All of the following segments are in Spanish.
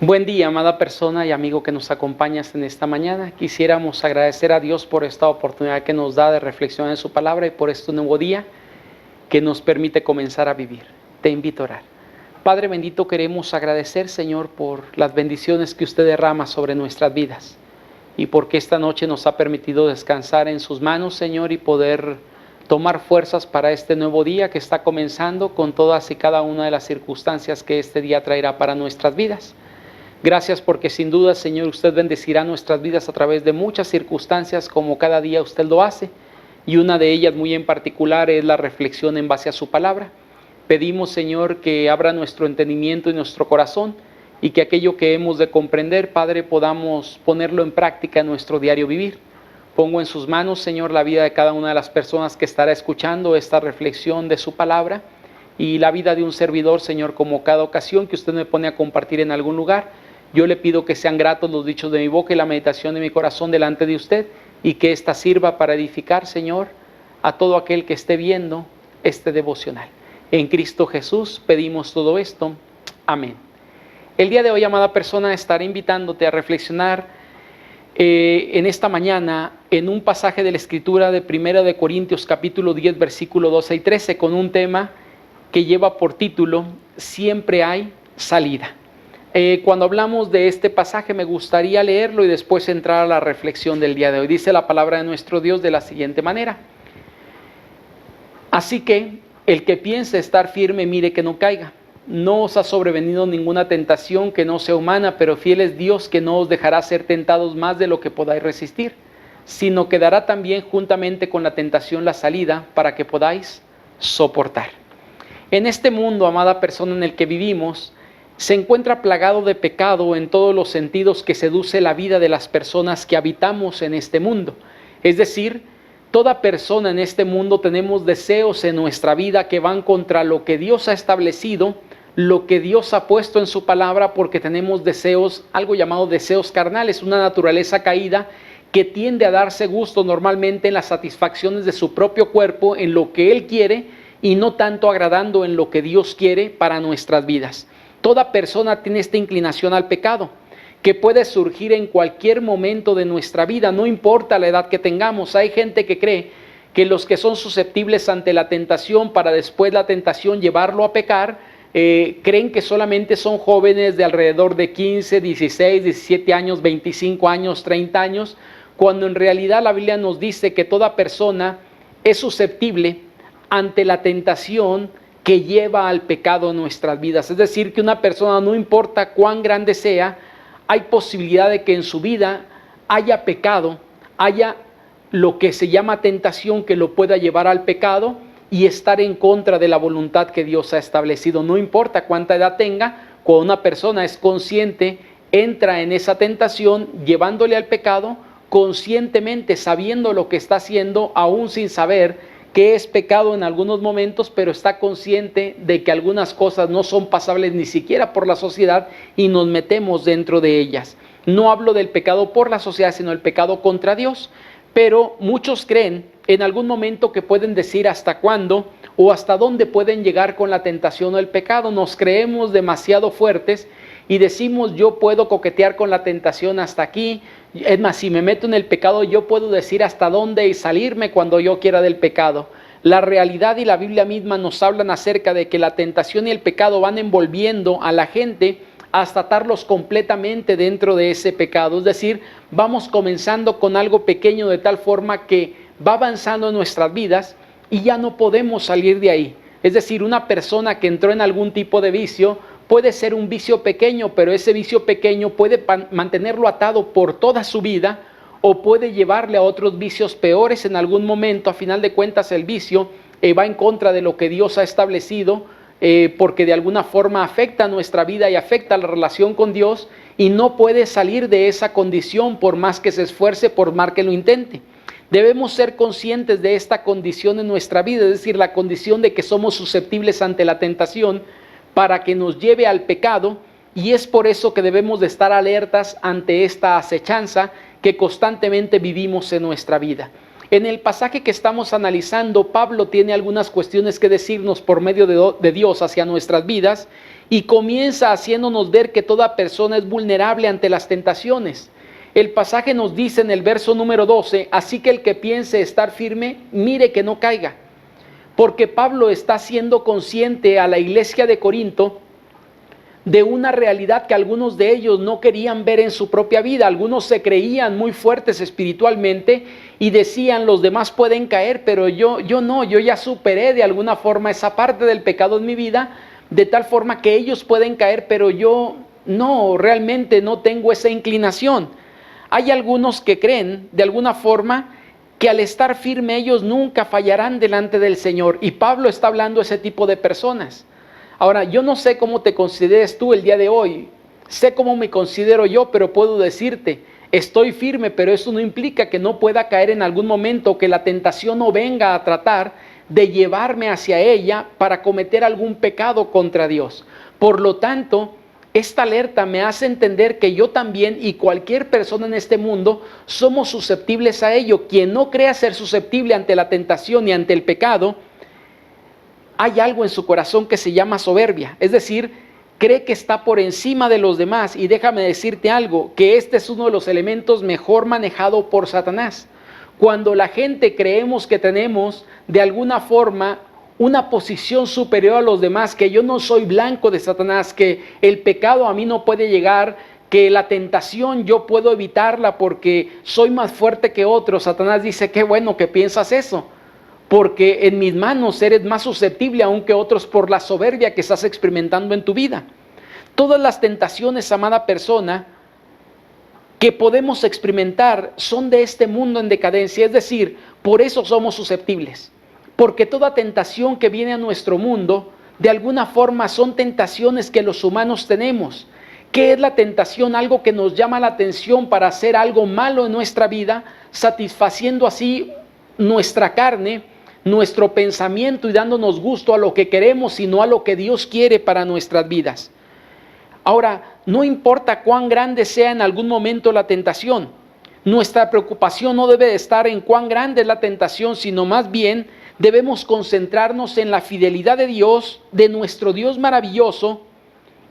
Buen día, amada persona y amigo que nos acompañas en esta mañana. Quisiéramos agradecer a Dios por esta oportunidad que nos da de reflexión en su palabra y por este nuevo día que nos permite comenzar a vivir. Te invito a orar. Padre bendito, queremos agradecer, Señor, por las bendiciones que usted derrama sobre nuestras vidas y porque esta noche nos ha permitido descansar en sus manos, Señor, y poder tomar fuerzas para este nuevo día que está comenzando con todas y cada una de las circunstancias que este día traerá para nuestras vidas. Gracias porque sin duda, Señor, usted bendecirá nuestras vidas a través de muchas circunstancias como cada día usted lo hace. Y una de ellas muy en particular es la reflexión en base a su palabra. Pedimos, Señor, que abra nuestro entendimiento y nuestro corazón y que aquello que hemos de comprender, Padre, podamos ponerlo en práctica en nuestro diario vivir. Pongo en sus manos, Señor, la vida de cada una de las personas que estará escuchando esta reflexión de su palabra y la vida de un servidor, Señor, como cada ocasión que usted me pone a compartir en algún lugar. Yo le pido que sean gratos los dichos de mi boca y la meditación de mi corazón delante de usted y que ésta sirva para edificar, Señor, a todo aquel que esté viendo este devocional. En Cristo Jesús pedimos todo esto. Amén. El día de hoy, amada persona, estaré invitándote a reflexionar en esta mañana en un pasaje de la Escritura de 1 Corintios capítulo 10, versículo 12 y 13, con un tema que lleva por título Siempre hay salida. Cuando hablamos de este pasaje me gustaría leerlo y después entrar a la reflexión del día de hoy. Dice la palabra de nuestro Dios de la siguiente manera: así que el que piense estar firme, mire que no caiga. No os ha sobrevenido ninguna tentación que no sea humana, pero fiel es Dios, que no os dejará ser tentados más de lo que podáis resistir, sino que dará también juntamente con la tentación la salida para que podáis soportar. En este mundo, amada persona, en el que vivimos, se encuentra plagado de pecado en todos los sentidos que seduce la vida de las personas que habitamos en este mundo. Es decir, toda persona en este mundo tenemos deseos en nuestra vida que van contra lo que Dios ha establecido, lo que Dios ha puesto en su palabra, porque tenemos deseos, algo llamado deseos carnales, una naturaleza caída que tiende a darse gusto normalmente en las satisfacciones de su propio cuerpo, en lo que Él quiere y no tanto agradando en lo que Dios quiere para nuestras vidas. Toda persona tiene esta inclinación al pecado, que puede surgir en cualquier momento de nuestra vida, no importa la edad que tengamos. Hay gente que cree que los que son susceptibles ante la tentación, para después la tentación llevarlo a pecar, creen que solamente son jóvenes de alrededor de 15, 16, 17 años, 25 años, 30 años, cuando en realidad la Biblia nos dice que toda persona es susceptible ante la tentación que lleva al pecado en nuestras vidas. Es decir, que una persona, no importa cuán grande sea, hay posibilidad de que en su vida haya pecado, haya lo que se llama tentación que lo pueda llevar al pecado y estar en contra de la voluntad que Dios ha establecido. No importa cuánta edad tenga, cuando una persona es consciente, entra en esa tentación llevándole al pecado, conscientemente sabiendo lo que está haciendo, aún sin saber que es pecado en algunos momentos, pero está consciente de que algunas cosas no son pasables ni siquiera por la sociedad y nos metemos dentro de ellas. No hablo del pecado por la sociedad, sino el pecado contra Dios. Pero muchos creen en algún momento que pueden decir hasta cuándo o hasta dónde pueden llegar con la tentación o el pecado. Nos creemos demasiado fuertes y decimos: yo puedo coquetear con la tentación hasta aquí. Es más, si me meto en el pecado, yo puedo decir hasta dónde y salirme cuando yo quiera del pecado. La realidad y la Biblia misma nos hablan acerca de que la tentación y el pecado van envolviendo a la gente hasta atarlos completamente dentro de ese pecado. Es decir, vamos comenzando con algo pequeño de tal forma que va avanzando en nuestras vidas y ya no podemos salir de ahí. Es decir, una persona que entró en algún tipo de vicio puede ser un vicio pequeño, pero ese vicio pequeño puede mantenerlo atado por toda su vida o puede llevarle a otros vicios peores en algún momento. A final de cuentas, el vicio va en contra de lo que Dios ha establecido, porque de alguna forma afecta nuestra vida y afecta la relación con Dios, y no puede salir de esa condición por más que se esfuerce, por más que lo intente. Debemos ser conscientes de esta condición en nuestra vida, es decir, la condición de que somos susceptibles ante la tentación para que nos lleve al pecado, y es por eso que debemos de estar alertas ante esta acechanza que constantemente vivimos en nuestra vida. En el pasaje que estamos analizando, Pablo tiene algunas cuestiones que decirnos por medio de Dios hacia nuestras vidas y comienza haciéndonos ver que toda persona es vulnerable ante las tentaciones. El pasaje nos dice en el verso número 12, así que el que piense estar firme, mire que no caiga. Porque Pablo está siendo consciente a la iglesia de Corinto de una realidad que algunos de ellos no querían ver en su propia vida. Algunos se creían muy fuertes espiritualmente y decían, los demás pueden caer, pero yo no, yo ya superé de alguna forma esa parte del pecado en mi vida, de tal forma que ellos pueden caer, pero yo no, realmente no tengo esa inclinación. Hay algunos que creen de alguna forma que al estar firme ellos nunca fallarán delante del Señor, y Pablo está hablando a ese tipo de personas. Ahora, yo no sé cómo te consideres tú el día de hoy, sé cómo me considero yo, pero puedo decirte, estoy firme, pero eso no implica que no pueda caer en algún momento, que la tentación no venga a tratar de llevarme hacia ella para cometer algún pecado contra Dios. Por lo tanto, esta alerta me hace entender que yo también y cualquier persona en este mundo somos susceptibles a ello. Quien no crea ser susceptible ante la tentación y ante el pecado, hay algo en su corazón que se llama soberbia, es decir, cree que está por encima de los demás. Y déjame decirte algo, que este es uno de los elementos mejor manejado por Satanás. Cuando la gente creemos que tenemos de alguna forma una posición superior a los demás, que yo no soy blanco de Satanás, que el pecado a mí no puede llegar, que la tentación yo puedo evitarla porque soy más fuerte que otros, Satanás dice, qué bueno que piensas eso, porque en mis manos eres más susceptible aún que otros por la soberbia que estás experimentando en tu vida. Todas las tentaciones, amada persona, que podemos experimentar son de este mundo en decadencia, es decir, por eso somos susceptibles, porque toda tentación que viene a nuestro mundo, de alguna forma son tentaciones que los humanos tenemos. ¿Qué es la tentación? Algo que nos llama la atención para hacer algo malo en nuestra vida, satisfaciendo así nuestra carne, nuestro pensamiento y dándonos gusto a lo que queremos y no a lo que Dios quiere para nuestras vidas. Ahora, no importa cuán grande sea en algún momento la tentación, nuestra preocupación no debe estar en cuán grande es la tentación, sino más bien debemos concentrarnos en la fidelidad de Dios, de nuestro Dios maravilloso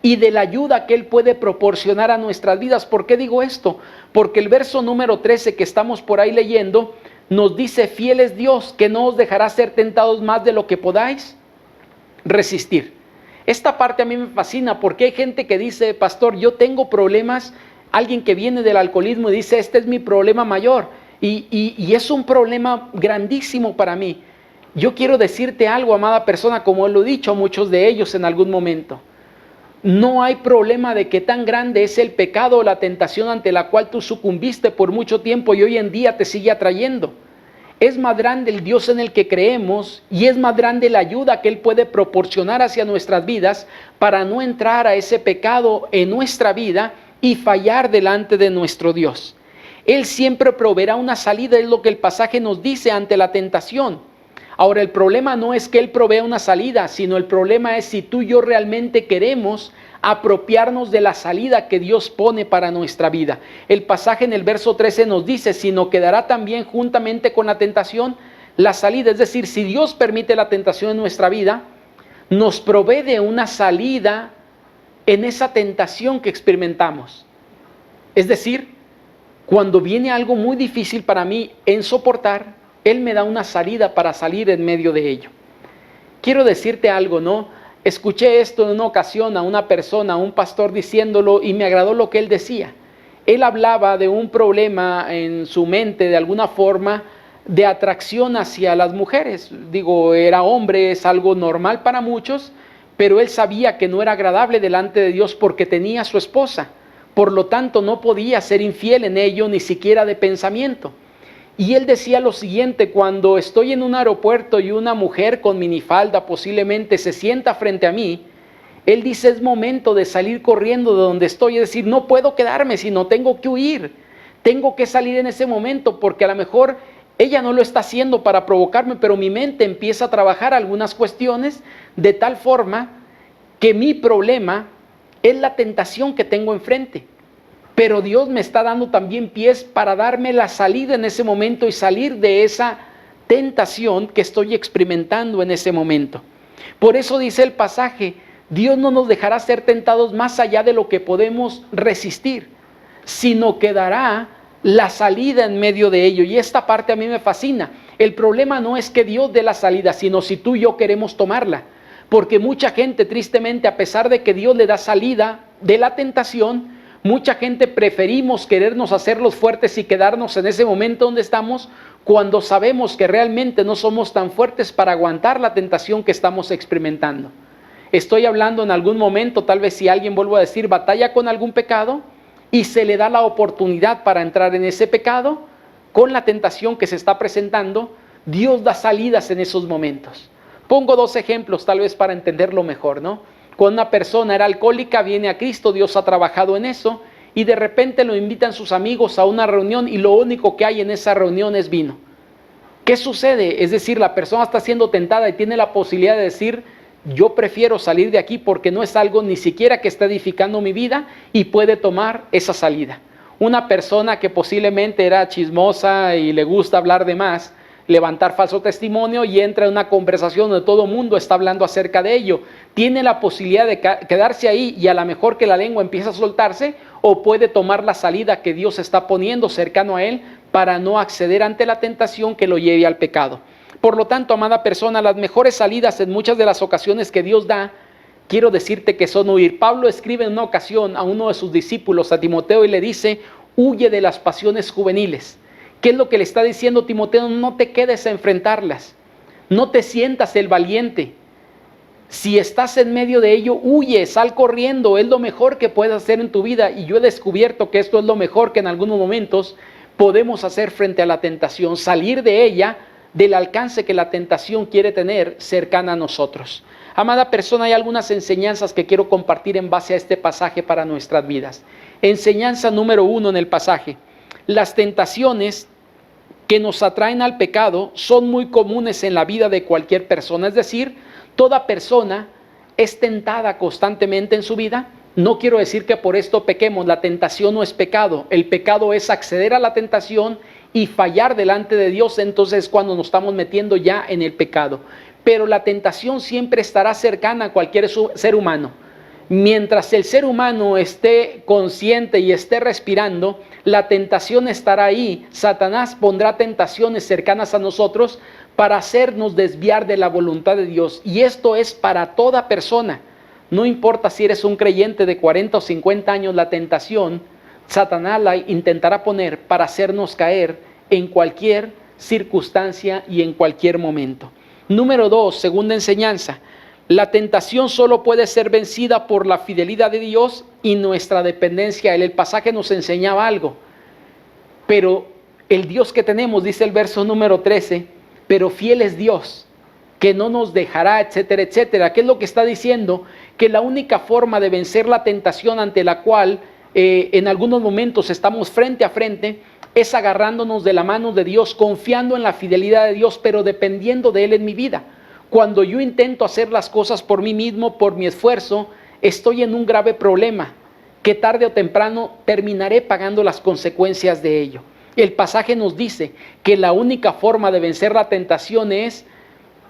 y de la ayuda que Él puede proporcionar a nuestras vidas. ¿Por qué digo esto? Porque el verso número 13 que estamos por ahí leyendo nos dice, fiel es Dios, que no os dejará ser tentados más de lo que podáis resistir. Esta parte a mí me fascina porque hay gente que dice, pastor, yo tengo problemas, alguien que viene del alcoholismo y dice, este es mi problema mayor y es un problema grandísimo para mí. Yo quiero decirte algo, amada persona, como lo he dicho a muchos de ellos en algún momento. No hay problema de qué tan grande es el pecado o la tentación ante la cual tú sucumbiste por mucho tiempo y hoy en día te sigue atrayendo. Es más grande el Dios en el que creemos y es más grande la ayuda que Él puede proporcionar hacia nuestras vidas para no entrar a ese pecado en nuestra vida y fallar delante de nuestro Dios. Él siempre proveerá una salida, es lo que el pasaje nos dice ante la tentación. Ahora, el problema no es que Él provea una salida, sino el problema es si tú y yo realmente queremos apropiarnos de la salida que Dios pone para nuestra vida. El pasaje en el verso 13 nos dice, sino que dará también juntamente con la tentación la salida. Es decir, si Dios permite la tentación en nuestra vida, nos provee de una salida en esa tentación que experimentamos. Es decir, cuando viene algo muy difícil para mí en soportar, Él me da una salida para salir en medio de ello. Quiero decirte algo, ¿no? Escuché esto en una ocasión a una persona, a un pastor diciéndolo y me agradó lo que él decía. Él hablaba de un problema en su mente de alguna forma de atracción hacia las mujeres. Digo, era hombre, es algo normal para muchos, pero él sabía que no era agradable delante de Dios porque tenía a su esposa. Por lo tanto, no podía ser infiel en ello ni siquiera de pensamiento. Y él decía lo siguiente, cuando estoy en un aeropuerto y una mujer con minifalda posiblemente se sienta frente a mí, él dice, es momento de salir corriendo de donde estoy, es decir, no puedo quedarme, sino tengo que huir, tengo que salir en ese momento, porque a lo mejor ella no lo está haciendo para provocarme, pero mi mente empieza a trabajar algunas cuestiones de tal forma que mi problema es la tentación que tengo enfrente. pero Dios me está dando también pies para darme la salida en ese momento y salir de esa tentación que estoy experimentando en ese momento. Por eso dice el pasaje, Dios no nos dejará ser tentados más allá de lo que podemos resistir, sino que dará la salida en medio de ello. Y esta parte a mí me fascina. El problema no es que Dios dé la salida, sino si tú y yo queremos tomarla. Porque mucha gente, tristemente, a pesar de que Dios le da salida de la tentación, mucha gente preferimos querernos hacer los fuertes y quedarnos en ese momento donde estamos, cuando sabemos que realmente no somos tan fuertes para aguantar la tentación que estamos experimentando. Estoy hablando en algún momento, tal vez si alguien, vuelvo a decir, batalla con algún pecado y se le da la oportunidad para entrar en ese pecado, con la tentación que se está presentando, Dios da salidas en esos momentos. Pongo 2 ejemplos tal vez para entenderlo mejor, ¿no? Cuando una persona era alcohólica, viene a Cristo, Dios ha trabajado en eso, y de repente lo invitan sus amigos a una reunión y lo único que hay en esa reunión es vino. ¿Qué sucede? Es decir, la persona está siendo tentada y tiene la posibilidad de decir, yo prefiero salir de aquí porque no es algo ni siquiera que está edificando mi vida, y puede tomar esa salida. Una persona que posiblemente era chismosa y le gusta hablar de más, levantar falso testimonio, y entra en una conversación donde todo el mundo está hablando acerca de ello, tiene la posibilidad de quedarse ahí y a lo mejor que la lengua empieza a soltarse, o puede tomar la salida que Dios está poniendo cercano a él para no acceder ante la tentación que lo lleve al pecado. Por lo tanto, amada persona, las mejores salidas en muchas de las ocasiones que Dios da, quiero decirte que son huir. Pablo escribe en una ocasión a uno de sus discípulos, a Timoteo, y le dice, huye de las pasiones juveniles. ¿Qué es lo que le está diciendo Timoteo? No te quedes a enfrentarlas, no te sientas el valiente. Si estás en medio de ello, huye, sal corriendo, es lo mejor que puedes hacer en tu vida. Y yo he descubierto que esto es lo mejor que en algunos momentos podemos hacer frente a la tentación, salir de ella, del alcance que la tentación quiere tener cercana a nosotros. Amada persona, hay algunas enseñanzas que quiero compartir en base a este pasaje para nuestras vidas. Enseñanza número 1 en el pasaje. Las tentaciones que nos atraen al pecado son muy comunes en la vida de cualquier persona. Es decir, toda persona es tentada constantemente en su vida. No quiero decir que por esto pequemos, la tentación no es pecado. El pecado es acceder a la tentación y fallar delante de Dios, entonces cuando nos estamos metiendo ya en el pecado. Pero la tentación siempre estará cercana a cualquier ser humano. Mientras el ser humano esté consciente y esté respirando, la tentación estará ahí. Satanás pondrá tentaciones cercanas a nosotros para hacernos desviar de la voluntad de Dios. Y esto es para toda persona. No importa si eres un creyente de 40 o 50 años, la tentación, Satanás la intentará poner para hacernos caer en cualquier circunstancia y en cualquier momento. Número 2, segunda enseñanza. La tentación solo puede ser vencida por la fidelidad de Dios y nuestra dependencia a Él. El pasaje nos enseñaba algo, pero el Dios que tenemos, dice el verso número 13, pero fiel es Dios, que no nos dejará, etcétera, etcétera. ¿Qué es lo que está diciendo? Que la única forma de vencer la tentación ante la cual en algunos momentos estamos frente a frente es agarrándonos de la mano de Dios, confiando en la fidelidad de Dios, pero dependiendo de Él en mi vida. Cuando yo intento hacer las cosas por mí mismo, por mi esfuerzo, estoy en un grave problema, que tarde o temprano terminaré pagando las consecuencias de ello. El pasaje nos dice que la única forma de vencer la tentación es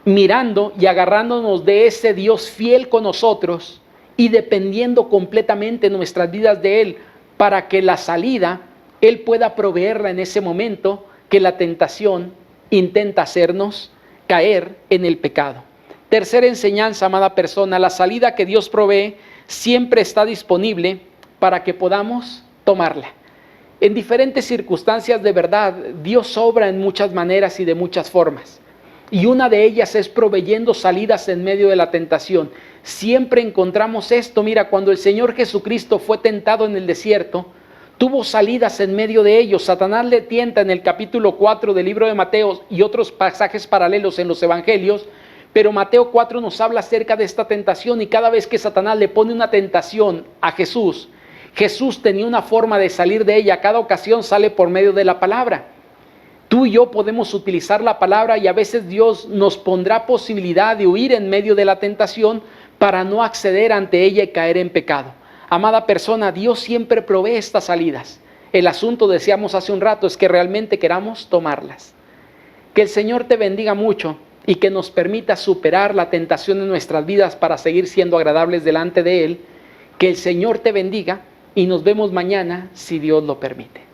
mirando y agarrándonos de ese Dios fiel con nosotros y dependiendo completamente nuestras vidas de Él, para que la salida Él pueda proveerla en ese momento que la tentación intenta hacernos caer en el pecado. Tercera enseñanza, amada persona, la salida que Dios provee siempre está disponible para que podamos tomarla. En diferentes circunstancias, de verdad, Dios obra en muchas maneras y de muchas formas. Y una de ellas es proveyendo salidas en medio de la tentación. Siempre encontramos esto. Mira, cuando el Señor Jesucristo fue tentado en el desierto, tuvo salidas en medio de ellos. Satanás le tienta en el capítulo 4 del libro de Mateo y otros pasajes paralelos en los evangelios, pero Mateo 4 nos habla acerca de esta tentación, y cada vez que Satanás le pone una tentación a Jesús, Jesús tenía una forma de salir de ella. Cada ocasión sale por medio de la palabra. Tú y yo podemos utilizar la palabra, y a veces Dios nos pondrá posibilidad de huir en medio de la tentación para no acceder ante ella y caer en pecado. Amada persona, Dios siempre provee estas salidas. El asunto, decíamos hace un rato, es que realmente queramos tomarlas. Que el Señor te bendiga mucho y que nos permita superar la tentación en nuestras vidas para seguir siendo agradables delante de Él. Que el Señor te bendiga y nos vemos mañana si Dios lo permite.